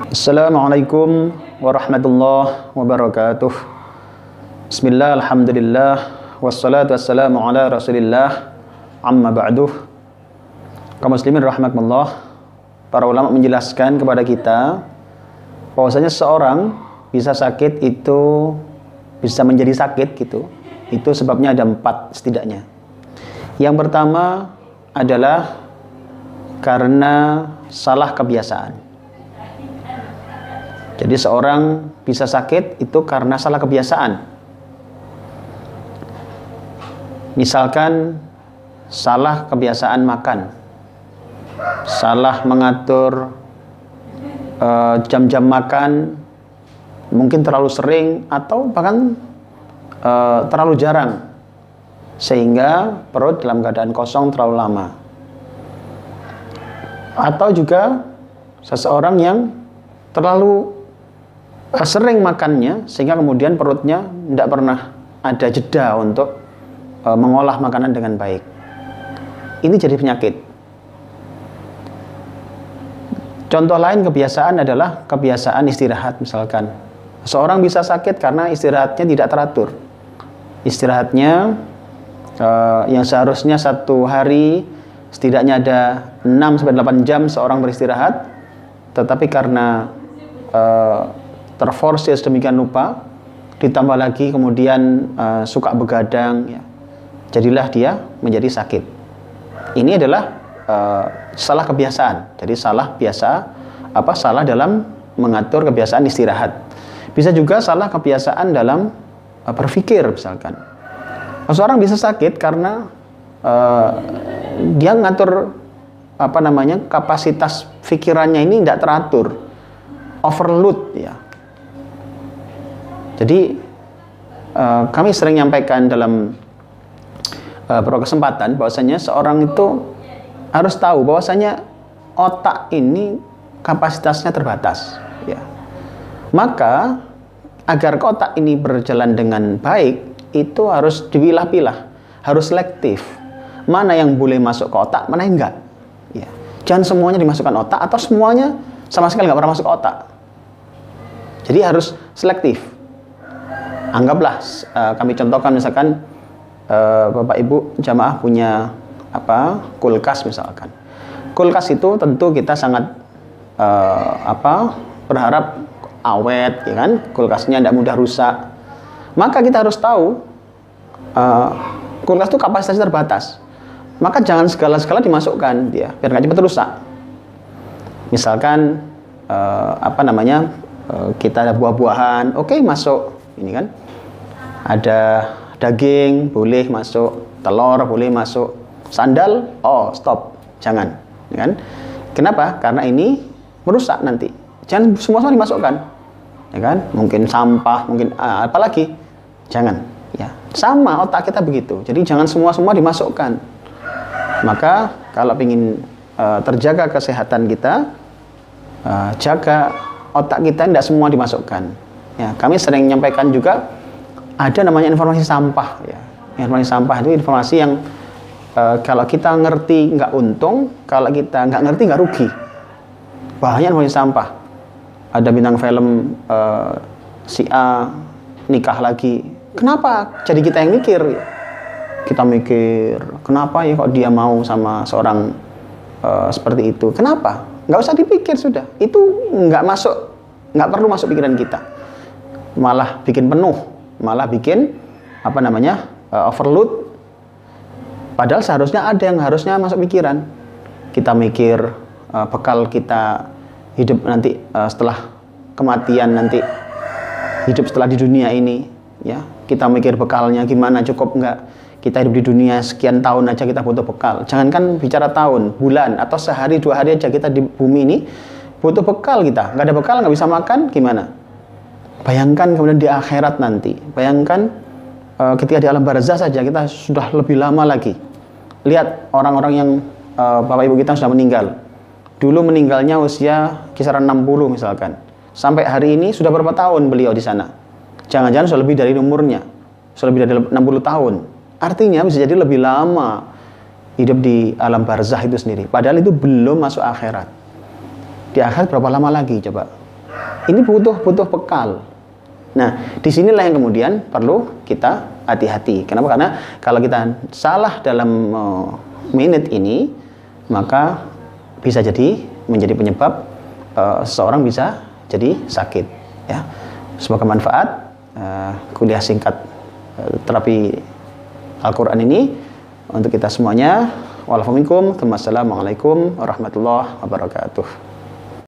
Assalamualaikum warahmatullahi wabarakatuh. Bismillah, alhamdulillah, wassalatu wassalamu ala rasulillah, amma ba'duh. Kaum muslimin rahimakumullah, para ulama menjelaskan kepada kita bahwasanya seorang bisa sakit itu bisa menjadi sakit gitu. Itu sebabnya ada 4 setidaknya. Yang pertama adalah karena salah kebiasaan. Jadi seorang bisa sakit itu karena salah kebiasaan. Misalkan salah kebiasaan makan, salah mengatur jam-jam makan, mungkin terlalu sering atau bahkan terlalu jarang, sehingga perut dalam keadaan kosong terlalu lama. Atau juga seseorang yang terlalu sering makannya sehingga kemudian perutnya tidak pernah ada jeda untuk mengolah makanan dengan baik. Ini jadi penyakit. Contoh lain kebiasaan adalah kebiasaan istirahat. Misalkan seorang bisa sakit karena istirahatnya tidak teratur. Istirahatnya yang seharusnya 1 hari setidaknya ada 6-8 jam seorang beristirahat, tetapi karena terforsir sedemikian lupa, ditambah lagi kemudian suka begadang, ya, jadilah dia menjadi sakit. Ini adalah salah kebiasaan. Jadi salah dalam mengatur kebiasaan istirahat. Bisa juga salah kebiasaan dalam berpikir. Misalkan seorang bisa sakit karena dia ngatur kapasitas pikirannya ini tidak teratur, overload, ya. Jadi kami sering menyampaikan dalam beberapa kesempatan bahwasanya seorang itu harus tahu bahwasanya otak ini kapasitasnya terbatas, ya. Maka agar otak ini berjalan dengan baik itu harus dipilah-pilah, harus selektif. Mana yang boleh masuk ke otak, mana yang enggak, ya. Jangan semuanya dimasukkan otak atau semuanya sama sekali nggak pernah masuk ke otak. Jadi harus selektif. Anggaplah kami contohkan misalkan Bapak Ibu jamaah punya kulkas misalkan. Kulkas itu tentu kita sangat berharap awet, ya kan? Kulkasnya tidak mudah rusak. Maka kita harus tahu kulkas itu kapasitasnya terbatas. Maka jangan segala-segala dimasukkan, ya, biar nggak cepat rusak. Misalkan kita ada buah-buahan, oke, masuk. Ini kan ada daging, boleh masuk. Telur boleh masuk. Sandal, stop, jangan, ya kan? Kenapa? Karena ini merusak nanti. Jangan semua dimasukkan, ya kan? Mungkin sampah, mungkin apalagi, jangan, ya. Sama otak kita begitu. Jadi jangan semua dimasukkan. Maka kalau ingin terjaga kesehatan kita, jaga otak kita tidak semua dimasukkan. Ya, kami sering menyampaikan juga ada namanya informasi sampah, ya. Informasi sampah itu informasi yang kalau kita ngerti nggak untung, kalau kita nggak ngerti nggak rugi. Banyak informasi sampah. Ada bintang film si A nikah lagi. Kenapa? Jadi kita yang mikir. Kita mikir, kenapa ya kok dia mau sama seorang seperti itu? Kenapa? Nggak usah dipikir, sudah. Itu nggak perlu masuk pikiran kita. Malah bikin penuh, malah bikin overload. Padahal seharusnya ada yang harusnya masuk pikiran. Kita mikir bekal kita hidup nanti setelah kematian, nanti hidup setelah di dunia ini, ya. Kita mikir bekalnya gimana, cukup nggak kita hidup di dunia sekian tahun aja kita butuh bekal. Jangankan bicara tahun, bulan, atau sehari 2 hari aja kita di bumi ini butuh bekal kita. Nggak ada bekal, nggak bisa makan, gimana? Bayangkan kemudian di akhirat nanti. Bayangkan ketika di alam barzah saja kita sudah lebih lama lagi. Lihat orang-orang yang Bapak Ibu kita sudah meninggal. Dulu meninggalnya usia kisaran 60 misalkan. Sampai hari ini sudah berapa tahun beliau di sana? Jangan-jangan sudah lebih dari umurnya. Sudah lebih dari 60 tahun. Artinya bisa jadi lebih lama hidup di alam barzah itu sendiri. Padahal itu belum masuk akhirat. Di akhirat berapa lama lagi coba? Ini butuh bekal. Nah, disinilah yang kemudian perlu kita hati-hati. Kenapa? Karena kalau kita salah dalam menit ini, maka bisa jadi menjadi penyebab seseorang bisa jadi sakit. Ya, semoga manfaat kuliah singkat terapi Al-Quran ini untuk kita semuanya. Wassalamualaikum warahmatullahi wabarakatuh.